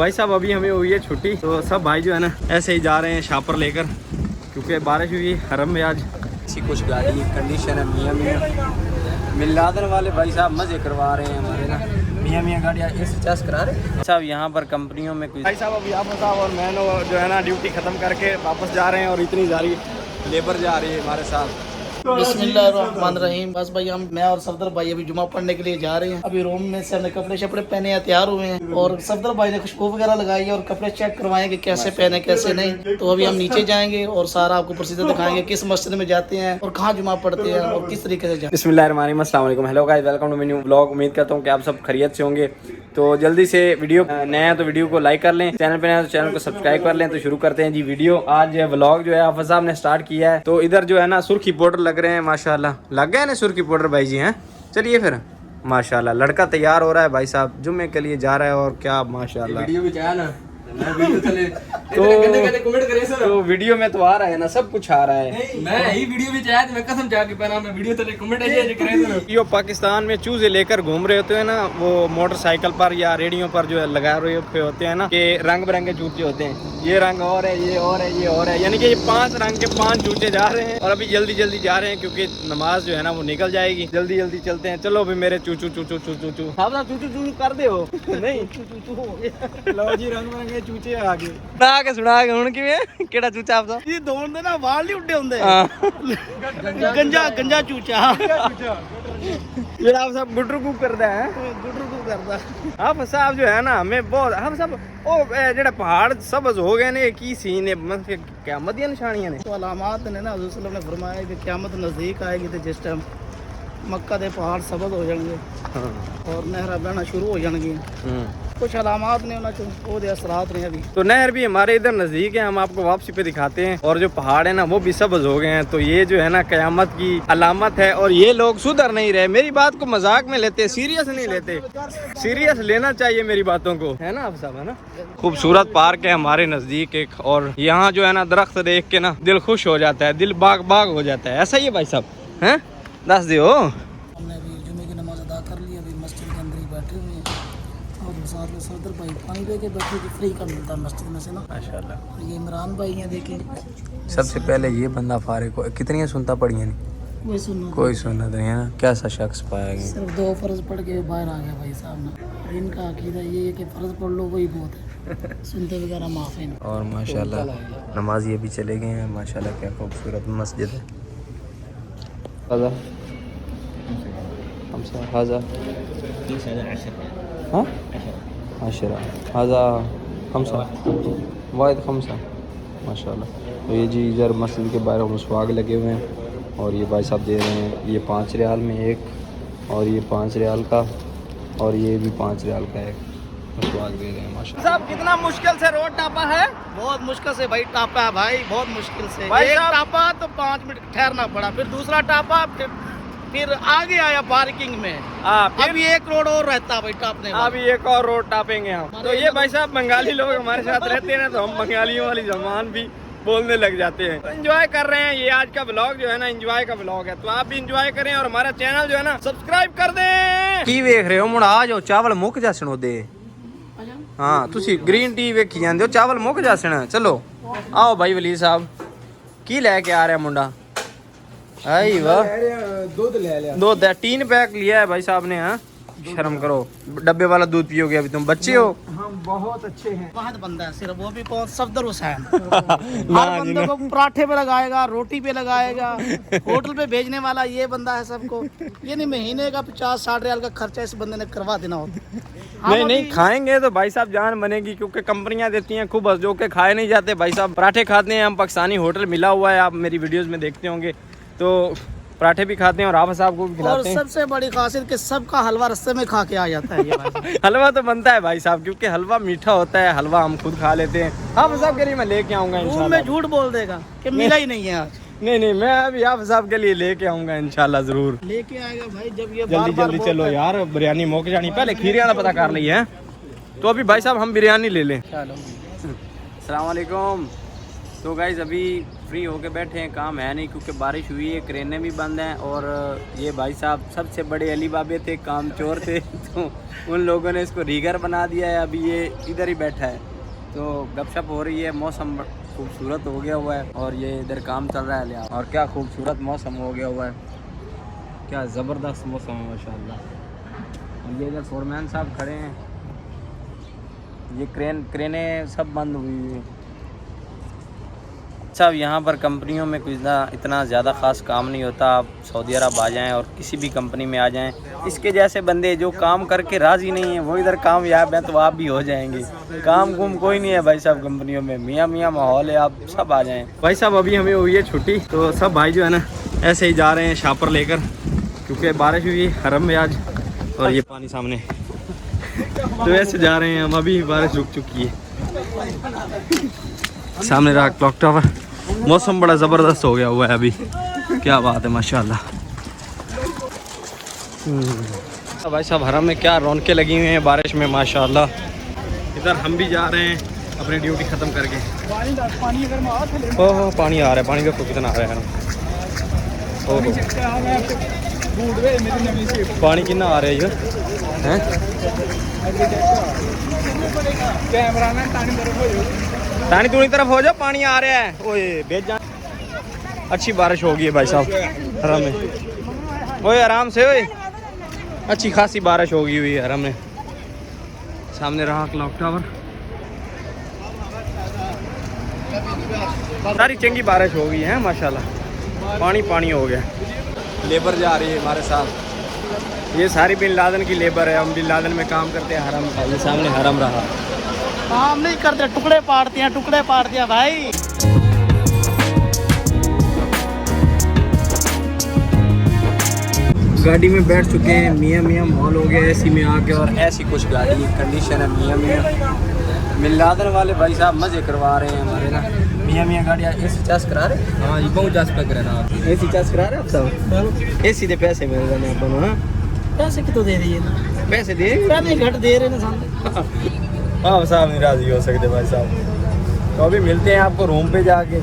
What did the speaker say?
भाई साहब अभी हमें हुई है छुट्टी, तो सब भाई जो है ना ऐसे ही जा रहे हैं शापर लेकर, क्योंकि बारिश हुई हरम में आज। इसी कुछ गाड़ी की कंडीशन है, मियाँ मियाँ मिलादन वाले भाई साहब मजे करवा रहे हैं हमारे ना, मियाँ मियाँ गाड़ियाँ ऐसे चार्ज करा रहे साहब। यहाँ पर कंपनियों में कुछ भाई साहब अभी आप साहब और मैं जो है ना ड्यूटी ख़त्म करके वापस जा रहे हैं, और इतनी सारी लेबर जा रही है हमारे साथ। बिस्मिल्लाहिर्रहमानिर्रहीम। बस भाई मैं और सफदर भाई अभी जुमा पढ़ने के लिए जा रहे हैं। अभी रूम में से हमने कपड़े शपड़े पहने हैं, तैयार हुए हैं, और सफदर भाई ने खुशबू वगैरह लगाई है और कपड़े चेक करवाए कि कैसे पहने कैसे नहीं। तो अभी हम नीचे जाएंगे और सारा आपको प्रोसीजर दिखाएंगे, किस मस्जिद में जाते हैं और कहाँ जुमा पढ़ते हैं और किस तरीके से जाते हैं। बिस्मिल्लाहिर्रहमानिर्रहीम, अस्सलाम वालेकुम, hello guys, welcome to my new vlog. उम्मीद करता हूँ कि आप सब खैरियत से होंगे। तो जल्दी से वीडियो नया है तो वीडियो को लाइक कर लें, चैनल पे नया है तो चैनल को सब्सक्राइब कर लें। तो शुरू करते हैं जी वीडियो। आज व्लॉग जो है हाफिज साहब ने स्टार्ट किया है, तो इधर जो है ना सुर्खी पाउडर लग रहे हैं, माशाल्लाह लग गए ना सुर्खी पाउडर भाई जी हैं। चलिए फिर माशाल्लाह लड़का तैयार हो रहा है भाई साहब, जुम्मे के लिए जा रहा है, और क्या माशाल्लाह वीडियो भी चाहे ना तो वीडियो में तो आ रहा है ना, सब कुछ आ रहा है। मैं ही वीडियो भी चाहे मैं कसम जाके पहना, मैं वीडियो तले कमेंट ऐसे करे। यो पाकिस्तान में चूजे लेकर घूम रहे होते हैं ना, वो मोटरसाइकिल पर या रेडियो पर जो है लगा रहे होते हैं ना, कि रंग बिरंगे चूचे होते हैं, ये रंग और है, ये और है, ये और है, यानी कि ये 5 रंग के 5 चूचे जा रहे हैं। और अभी जल्दी जल्दी जा रहे हैं क्योंकि नमाज जो है ना वो निकल जाएगी। जल्दी जल्दी चलते हैं। चलो अभी मेरे चूचू चूचू चूचू चू आप चूचू चूचू कर दे हो नहीं लो जी, रंग बिरंगे चूचे आगे सुना के हुन किवें केड़ा चूचा आपदा ये दौड़ दे ना वाल नहीं उड्डे होंगे, गंजा गंजा चूचा जेड़ा आप सब गुटरू करदा है, गुडरू को करदा। आप साहब जो है ना हमें बहुत हम सब ओ जेड़ा पहाड़ सबज हो गए ने, की सीन है, मतलब क़यामत दी निशानियां ने। तो अलामात ने ना हज़रत सल्लल्लाहु अलैहि वसल्लम ने फरमाया कि क़यामत नज़दीक आएगी तो जिस टाइम मक्का दे पहाड़ सबज हो जाएंगे और नहर बहना शुरू हो जाएंगी। कुछ अलामात ने उन्होंने वो असरात ने अभी। तो नहर भी हमारे इधर नजदीक है, हम आपको वापसी पे दिखाते हैं। और जो पहाड़ है ना वो भी सबज हो गए हैं, तो ये जो है ना कयामत की अलामत है। और ये लोग सुधर नहीं रहे, मेरी बात को मजाक में लेते, सीरियस नहीं लेते। सीरियस लेना चाहिए मेरी बातों को, है ना आप सब, है ना। खूबसूरत पार्क है हमारे नजदीक एक, और यहाँ जो है ना दरख्त देख के ना दिल खुश हो जाता है, दिल बाग बाग हो जाता है। ऐसा ही है भाई साहब, है दस दियो। हमने अभी जुमे की नमाज अदा कर ली, अभी मस्जिद के अंदर ही बैठे हुए हैं और साथ में सफदर भाई पानी दे के बैठे कि फ्री का मिलता है मस्जिद में से ना, माशाल्लाह। और ये इमरान भाई हैं, देखें। सबसे पहले ये बंदा फारिग को कितनी सुनता पड़ी है, कोई सुनना नहीं है ना, कैसा शख्स पाया गया। सिर्फ 2 फ़र्ज पढ़ के बाहर आ गया भाई साहब ना। इनका अकीदा ये है कि फ़र्ज पढ़ लो वही बहुत है, सुनते वगैरह माफ है। और माशाल्लाह नमाजी अभी चले गए हैं, माशाल्लाह क्या खूबसूरत मस्जिद है। हाजा हाँ 10 हाजा 5 वाहिद 5 माशाल्लाह। तो ये जी इधर मस्जिद के बाहर मुसवाक लगे हुए हैं, और ये भाई साहब दे रहे हैं, ये 5 रियाल में एक, और ये 5 रियाल का, और ये भी 5 रियाल का एक मुसवाक दे रहे हैं माशाल्लाह। साहब कितना मुश्किल से रोड टापा है, बहुत मुश्किल से भाई टापा है भाई, बहुत मुश्किल से। भाई एक साहब- टापा तो 5 मिनट ठहरना पड़ा, फिर दूसरा टापा, फिर आगे आया पार्किंग में। अभी एक रोड और रहता है भाई टापने वाला। अभी एक और रोड टापेंगे हम। तो ये भाई साहब बंगाली लोग हमारे साथ रहते हैं ना, तो हम बंगालियों वाली जबान भी बोलने लग जाते हैं। तो एंजॉय कर रहे हैं, ये आज का व्लॉग जो है ना एंजॉय का व्लॉग है, तो आप भी एंजॉय करें और हमारा चैनल जो है ना सब्सक्राइब कर दें। की देख रहे हो मुड़ आ जाओ, चावल मुक जासनो दे। हाँ तुसी ग्रीन टी वेखी जांदे हो, चावल मुक जासना। चलो आओ भाई वली साहब, की लेके आ रहा है मुंडा। आई वाह, दूध ले लिया, दूध 3 पैक लिया है भाई साहब ने। हाँ शर्म करो, डब्बे वाला दूध पियोगे अभी, तुम बच्चे हो। हम बहुत अच्छे हैं। बहुत बंदा है सिर्फ, वो भी बहुत सफदर हुसैन। हर बंदे को पराठे पे लगाएगा, रोटी पे लगाएगा, होटल पे भेजने वाला ये बंदा है सबको। ये नहीं महीने का 50-60 रियाल का खर्चा इस बंदे ने करवा देना होता। नहीं खाएंगे तो भाई साहब जान बनेगी, क्योंकि कंपनियां देती हैं खूब, जो के खाए नहीं जाते भाई साहब। पराठे खाते हैं हम, पाकिस्तानी होटल मिला हुआ है, आप मेरी वीडियोस में देखते होंगे, तो पराठे भी खाते हैं और आप साहब को भी खिलाते हैं। और सबसे बड़ी खासियत कि सबका हलवा रास्ते में खा के आ जाता है ये भाई। हलवा तो बनता है भाई साहब, क्योंकि हलवा मीठा होता है, हलवा हम खुद खा लेते हैं। आप साहब के लिए मैं लेके आऊंगा इंशाल्लाह। में झूठ बोल देगा कि मिला ही नहीं है आज। नहीं मैं अभी आप साहब के लिए लेके आऊंगा इंशाल्लाह जरूर। लेके आएगा भाई जब ये जल्दी जल्दी चलो यार, बिरयानी मौक जानी, पहले खीरे वाला पता कर लिया है। तो अभी भाई साहब हम बिरयानी ले लें। अस्सलाम वालेकुम। तो गाइज अभी फ्री होके बैठे हैं, काम है नहीं क्योंकि बारिश हुई है, क्रेनें भी बंद हैं। और ये भाई साहब सबसे बड़े अली बाबे थे, काम चोर थे तो उन लोगों ने इसको रीगर बना दिया है। अभी ये इधर ही बैठा है तो गपशप हो रही है। मौसम खूबसूरत हो गया हुआ है और ये इधर काम चल रहा है लिया। और क्या खूबसूरत मौसम हो गया हुआ है, क्या ज़बरदस्त मौसम है माशाल्लाह। और ये इधर फोरमैन साहब खड़े हैं, ये क्रेनें सब बंद हुई हुई हैं। साहब यहाँ पर कंपनियों में कुछ इतना ज़्यादा ख़ास काम नहीं होता। आप सऊदी अरब आ जाएं और किसी भी कंपनी में आ जाएं, इसके जैसे बंदे जो काम करके राज़ी नहीं है वो इधर कामयाब हैं तो आप भी हो जाएंगे। काम कुम कोई नहीं है भाई साहब कंपनियों में, मियाँ मियाँ माहौल है, आप सब आ जाएं। भाई साहब अभी हमें हुई है छुट्टी तो सब भाई जो है ना ऐसे ही जा रहे हैं शापर लेकर, क्योंकि बारिश हुई है हरम में आज। और ये पानी सामने तो ऐसे जा रहे हैं हम, अभी बारिश रुक चुकी है। सामने रहा क्लॉक टावर, मौसम बड़ा ज़बरदस्त हो गया हुआ है अभी, क्या बात है माशाल्लाह। भाई साहब हरम में क्या रौनकें लगी हुई हैं बारिश में माशाल्लाह। इधर हम भी जा रहे हैं अपनी ड्यूटी ख़त्म करके। ओह पानी आ रहा है, पानी देखो कितना आ रहा है। ओह पानी कितना आ रहा है ये हैं। तानी दूनी तरफ हो जाओ, पानी आ रहा है। ओए बेच जा, अच्छी बारिश हो गई है भाई साहब हरम में। ओए आराम से, ओए अच्छी खासी बारिश हो गई हुई है हरम में। सामने रहा क्लॉक टावर, सारी चंगी बारिश हो गई है माशाल्लाह, पानी पानी हो गया। लेबर जा रही है हमारे साथ, ये सारी बिन लादेन की लेबर है। हम बिन लादेन में काम करते हैं हरम का। ये सामने हरम रहा, काम नहीं करते, टुकड़े पाड़ते हैं भाई। गाड़ी में बैठ चुके हैं, मियाँ मियाँ मॉल हो गया एसी में आके। और ऐसी कुछ गाड़ी की कंडीशन है, मियाँ मियाँ मिलादन वाले भाई साहब मज़े करवा रहे हैं हमारे ना। मियाँ मियाँ गाड़ियाँ एसी चार्ज करा रहे हैं। हाँ ये बहुत चार्ज पे करा रहा, एसी चार्ज करा रहे हैं आप सब। एसी के पैसे मिल रहे हैं अपन। हाँ पैसे कितने दे रही है, पैसे दे घट दे रहे ना सामने। हाँ साहब नहीं राज़ी हो सकते भाई साहब, तो अभी मिलते हैं आपको रूम पे जाके।